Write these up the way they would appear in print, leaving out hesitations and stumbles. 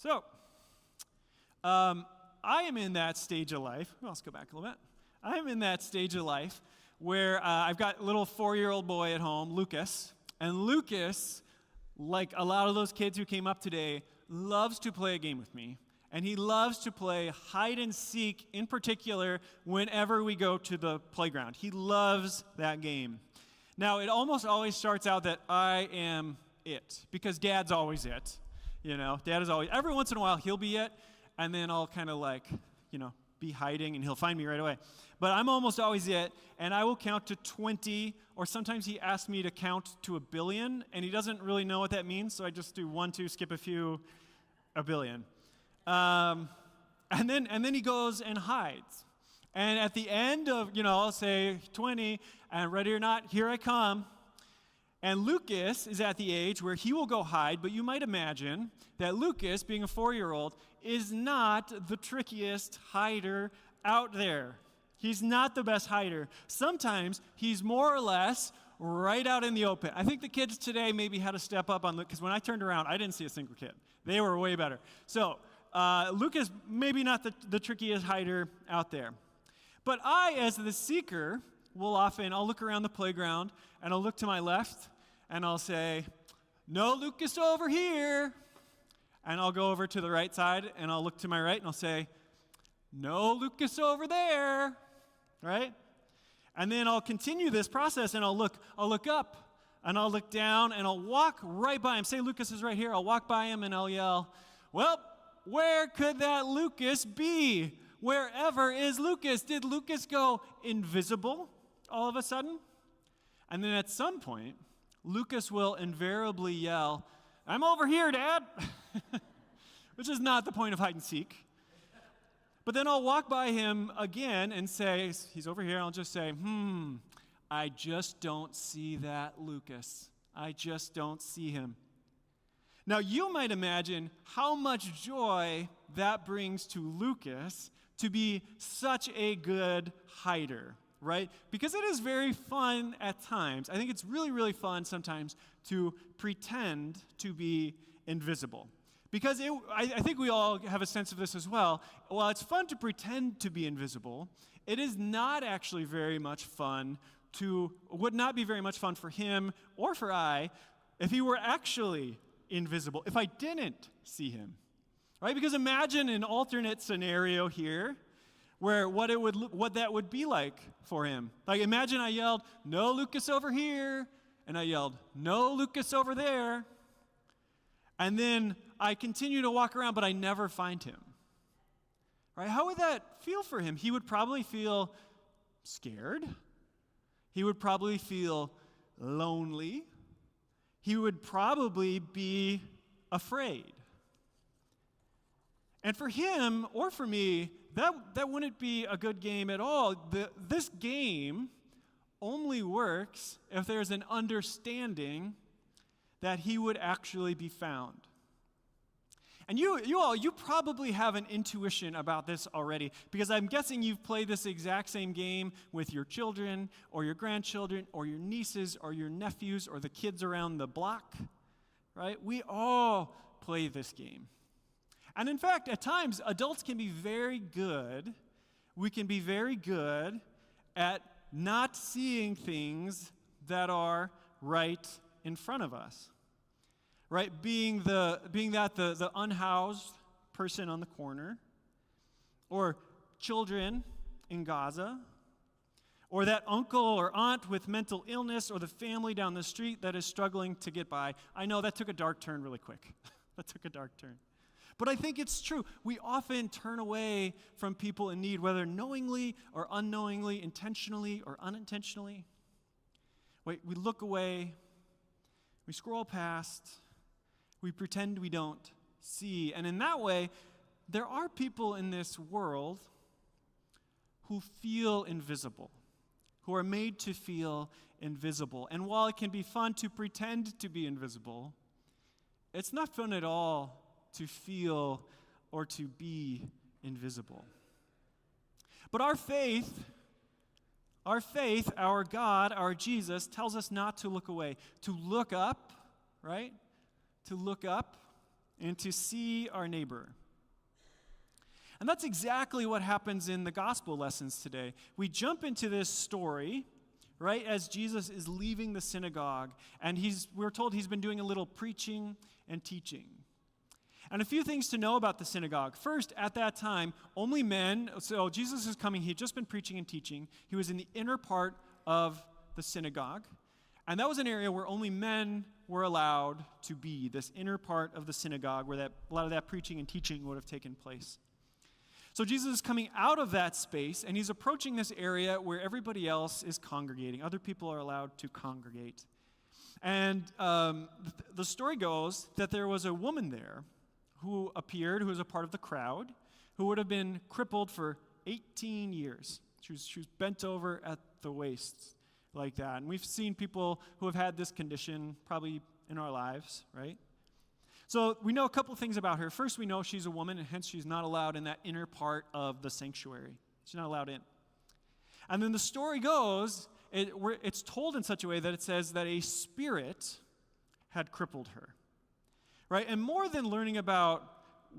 So, I am in that stage of life. Well, let's go back a little bit. I am in that stage of life where I've got a little 4-year-old boy at home, Lucas. And Lucas, like a lot of those kids who came up today, loves to play a game with me. And he loves to play hide and seek, in particular, whenever we go to the playground. He loves that game. Now, it almost always starts out that I am it, because Dad's always it. You know, Dad is always, every once in a while, he'll be it, and then I'll kind of like, be hiding, and he'll find me right away. But I'm almost always it, and I will count to 20, or sometimes he asks me to count to 1 billion, and he doesn't really know what that means, so I just do 1, 2, skip a few, 1 billion. And then he goes and hides. And at the end of, I'll say 20, and ready or not, here I come. And Lucas is at the age where he will go hide, but you might imagine that Lucas, being a 4-year-old, is not the trickiest hider out there. He's not the best hider. Sometimes he's more or less right out in the open. I think the kids today maybe had to step up on Lucas, because when I turned around, I didn't see a single kid. They were way better. So Lucas, maybe not the trickiest hider out there. But I, as the seeker, I'll look around the playground, and I'll look to my left, and I'll say, no Lucas over here. And I'll go over to the right side, and I'll look to my right, and I'll say, no Lucas over there, right? And then I'll continue this process, and I'll look up, and I'll look down, and I'll walk right by him. Say Lucas is right here. I'll walk by him, and I'll yell, well, where could that Lucas be? Wherever is Lucas? Did Lucas go invisible all of a sudden? And then at some point, Lucas will invariably yell, I'm over here, Dad, which is not the point of hide and seek. But then I'll walk by him again and say, he's over here, and I'll just say, I just don't see that Lucas. I just don't see him. Now, you might imagine how much joy that brings to Lucas to be such a good hider, right? Because it is very fun at times. I think it's really, really fun sometimes to pretend to be invisible. Because I think we all have a sense of this as well. While it's fun to pretend to be invisible, it is not actually very much fun would not be very much fun for him or for I if he were actually invisible, if I didn't see him, right? Because imagine an alternate scenario here where what that would be like for him. Like imagine I yelled, no Lucas over here, and I yelled, no Lucas over there, and then I continue to walk around, but I never find him, right? How would that feel for him? He would probably feel scared. He would probably feel lonely. He would probably be afraid. And for him, or for me, that wouldn't be a good game at all. This game only works if there's an understanding that he would actually be found. And you probably have an intuition about this already, because I'm guessing you've played this exact same game with your children, or your grandchildren, or your nieces, or your nephews, or the kids around the block, right? We all play this game. And in fact, at times, adults can be very good. We can be very good at not seeing things that are right in front of us. Right? Being the unhoused person on the corner, or children in Gaza, or that uncle or aunt with mental illness, or the family down the street that is struggling to get by. I know that took a dark turn really quick. That took a dark turn. But I think it's true. We often turn away from people in need, whether knowingly or unknowingly, intentionally or unintentionally. We look away, we scroll past, we pretend we don't see. And in that way, there are people in this world who feel invisible, who are made to feel invisible. And while it can be fun to pretend to be invisible, it's not fun at all to feel or to be invisible. But our faith, our God, our Jesus, tells us not to look away, to look up, right? To look up and to see our neighbor. And that's exactly what happens in the gospel lessons today. We jump into this story, right, as Jesus is leaving the synagogue, and we're told he's been doing a little preaching and teaching. And a few things to know about the synagogue. First, at that time, only men, so Jesus is coming, he had just been preaching and teaching. He was in the inner part of the synagogue, and that was an area where only men were allowed to be, this inner part of the synagogue where a lot of that preaching and teaching would have taken place. So Jesus is coming out of that space, and he's approaching this area where everybody else is congregating. Other people are allowed to congregate. And the story goes that there was a woman there who appeared, who was a part of the crowd, who would have been crippled for 18 years. She was bent over at the waist like that. And we've seen people who have had this condition probably in our lives, right? So we know a couple things about her. First, we know she's a woman, and hence she's not allowed in that inner part of the sanctuary. She's not allowed in. And then the story goes, it's told in such a way that it says that a spirit had crippled her, right? And more than learning about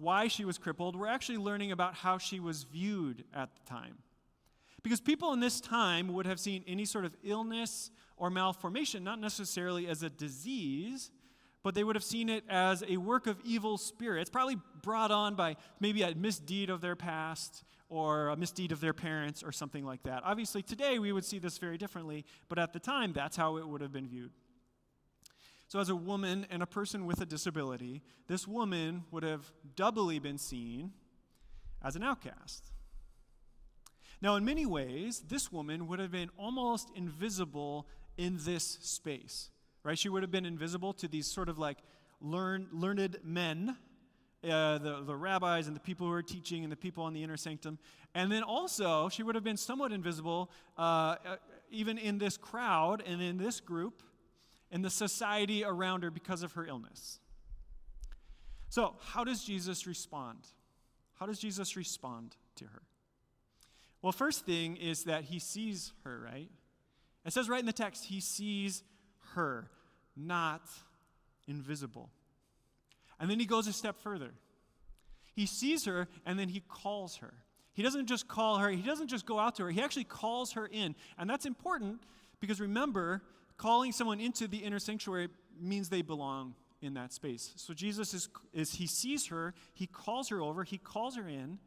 why she was crippled, we're actually learning about how she was viewed at the time. Because people in this time would have seen any sort of illness or malformation, not necessarily as a disease, but they would have seen it as a work of evil spirits, probably brought on by maybe a misdeed of their past or a misdeed of their parents or something like that. Obviously, today we would see this very differently, but at the time, that's how it would have been viewed. So as a woman and a person with a disability, this woman would have doubly been seen as an outcast. Now, in many ways, this woman would have been almost invisible in this space. Right? She would have been invisible to these sort of like learned men, the rabbis and the people who are teaching and the people in the inner sanctum. And then also, she would have been somewhat invisible even in this crowd and in this group, in the society around her because of her illness. So, how does Jesus respond? How does Jesus respond to her? Well, first thing is that he sees her, right? It says right in the text, he sees her, not invisible. And then he goes a step further. He sees her, and then he calls her. He doesn't just call her, he doesn't just go out to her, he actually calls her in. And that's important because remember, calling someone into the inner sanctuary means they belong in that space. So Jesus he sees her, he calls her over, he calls her in,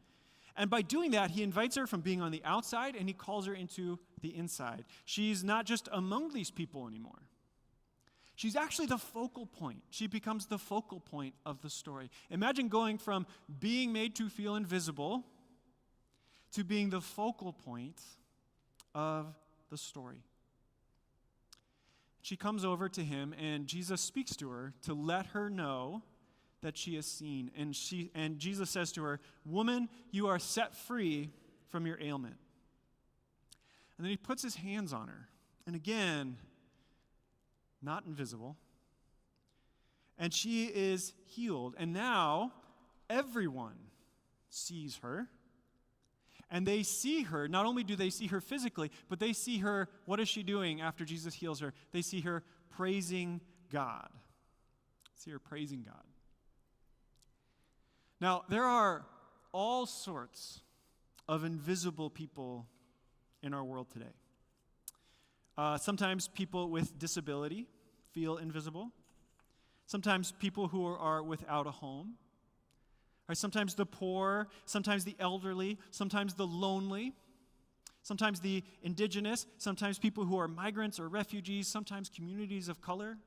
and by doing that, he invites her from being on the outside, and he calls her into the inside. She's not just among these people anymore. She's actually the focal point. She becomes the focal point of the story. Imagine going from being made to feel invisible to being the focal point of the story. She comes over to him, and Jesus speaks to her to let her know that she is seen. And Jesus says to her, "Woman, you are set free from your ailment." And then he puts his hands on her. And again, not invisible. And she is healed. And now everyone sees her. And they see her. Not only do they see her physically, but they see her, what is she doing after Jesus heals her? They see her praising God. See her praising God. Now, there are all sorts of invisible people in our world today. Sometimes people with disability feel invisible. Sometimes people who are without a home. Or sometimes the poor, sometimes the elderly, sometimes the lonely, sometimes the indigenous, sometimes people who are migrants or refugees, sometimes communities of color.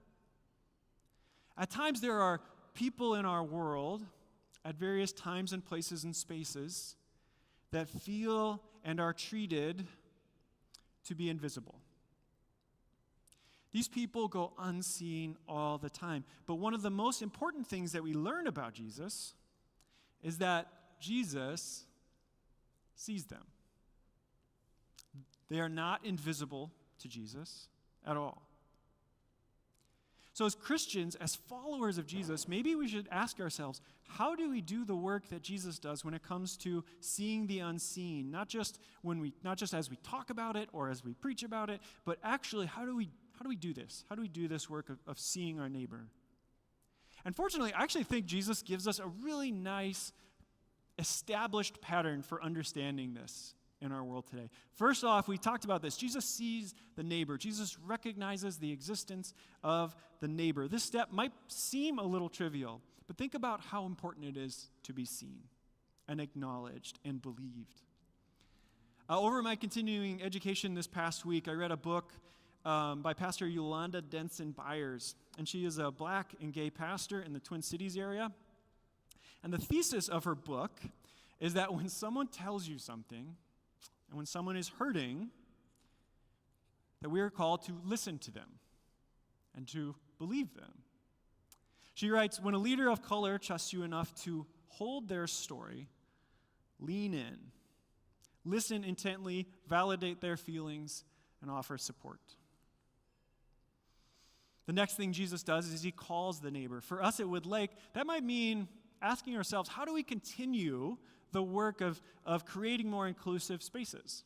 At times there are people in our world at various times and places and spaces that feel and are treated to be invisible. These people go unseen all the time. But one of the most important things that we learn about Jesus is that Jesus sees them. They are not invisible to Jesus at all. So as Christians, as followers of Jesus, maybe we should ask ourselves, how do we do the work that Jesus does when it comes to seeing the unseen? Not just as we talk about it or as we preach about it, but actually how do we do this? How do we do this work of seeing our neighbor? And fortunately, I actually think Jesus gives us a really nice, established pattern for understanding this in our world today. First off, we talked about this. Jesus sees the neighbor. Jesus recognizes the existence of the neighbor. This step might seem a little trivial, but think about how important it is to be seen and acknowledged and believed. Over my continuing education this past week, I read a book by Pastor Yolanda Denson Byers, and she is a black and gay pastor in the Twin Cities area. And the thesis of her book is that when someone tells you something, and when someone is hurting, that we are called to listen to them and to believe them. She writes, when a leader of color trusts you enough to hold their story, lean in, listen intently, validate their feelings, and offer support. The next thing Jesus does is he calls the neighbor. For us at Wood Lake, that might mean asking ourselves, how do we continue the work of creating more inclusive spaces?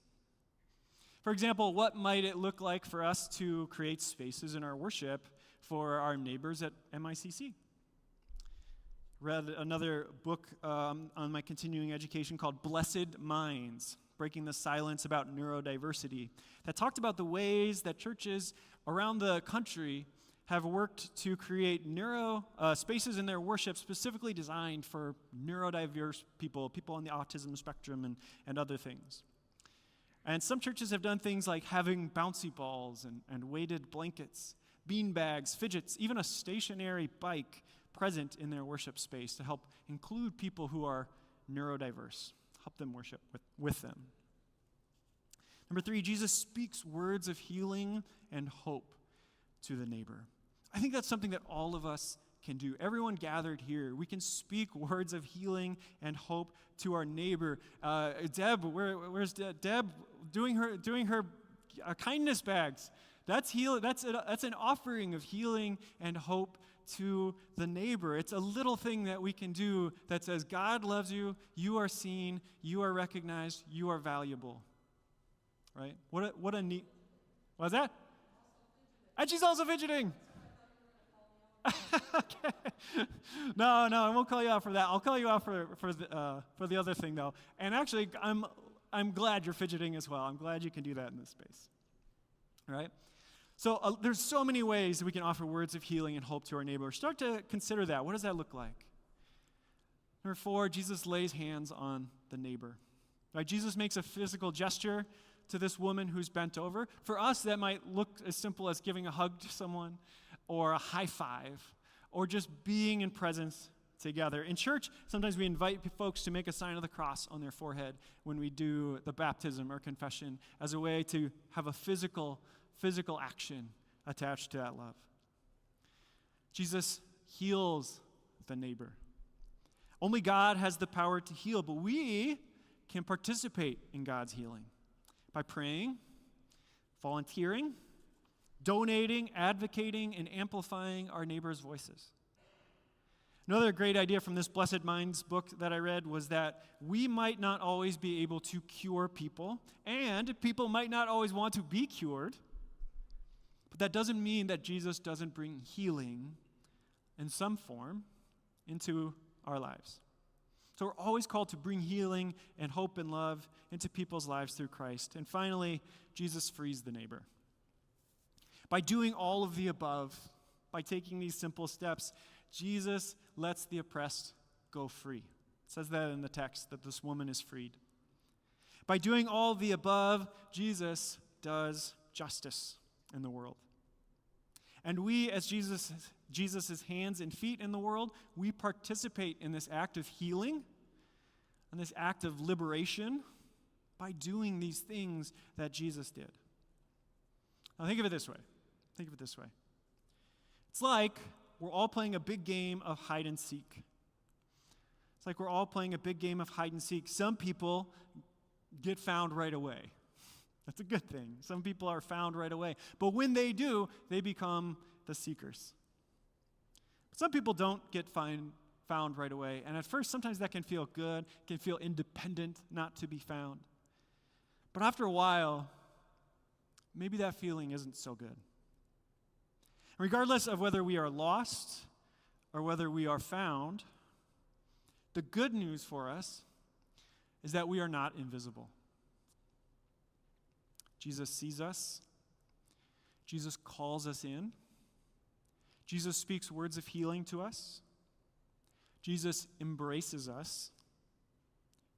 For example, what might it look like for us to create spaces in our worship for our neighbors at MICC? Read another book on my continuing education called Blessed Minds, Breaking the Silence About Neurodiversity, that talked about the ways that churches around the country have worked to create spaces in their worship specifically designed for neurodiverse people on the autism spectrum and other things. And some churches have done things like having bouncy balls and weighted blankets, bean bags, fidgets, even a stationary bike present in their worship space to help include people who are neurodiverse, help them worship with them. Number 3, Jesus speaks words of healing and hope to the neighbor. I think that's something that all of us can do. Everyone gathered here, we can speak words of healing and hope to our neighbor. Deb, where's Deb doing her kindness bags? That's an offering of healing and hope to the neighbor. It's a little thing that we can do that says, God loves you, you are seen, you are recognized, you are valuable. Right? What a neat. What's that? And she's also fidgeting. Okay. No, I won't call you out for that. I'll call you out for the other thing though. And actually, I'm glad you're fidgeting as well. I'm glad you can do that in this space. All right? So there's so many ways that we can offer words of healing and hope to our neighbor. Start to consider that. What does that look like? Number 4, Jesus lays hands on the neighbor. Right? Jesus makes a physical gesture to this woman who's bent over. For us, that might look as simple as giving a hug to someone or a high five or just being in presence together. In church, sometimes we invite folks to make a sign of the cross on their forehead when we do the baptism or confession as a way to have a physical action attached to that love. Jesus heals the neighbor. Only God has the power to heal, but we can participate in God's healing by praying, volunteering, donating, advocating, and amplifying our neighbors' voices. Another great idea from this Blessed Minds book that I read was that we might not always be able to cure people, and people might not always want to be cured, but that doesn't mean that Jesus doesn't bring healing in some form into our lives. So we're always called to bring healing and hope and love into people's lives through Christ. And finally, Jesus frees the neighbor. By doing all of the above, by taking these simple steps, Jesus lets the oppressed go free. It says that in the text, that this woman is freed. By doing all the above, Jesus does justice in the world. And we, as Jesus' hands and feet in the world, we participate in this act of healing and this act of liberation by doing these things that Jesus did. Now think of it this way. It's like we're all playing a big game of hide and seek. Some people get found right away. That's a good thing. Some people are found right away. But when they do, they become the seekers. But some people don't get found right away. And at first, sometimes that can feel good, can feel independent, not to be found. But after a while, maybe that feeling isn't so good. Regardless of whether we are lost or whether we are found, the good news for us is that we are not invisible. Jesus sees us. Jesus calls us in. Jesus speaks words of healing to us. Jesus embraces us.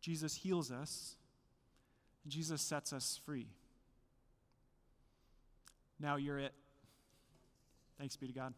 Jesus heals us. And Jesus sets us free. Now you're it. Thanks be to God.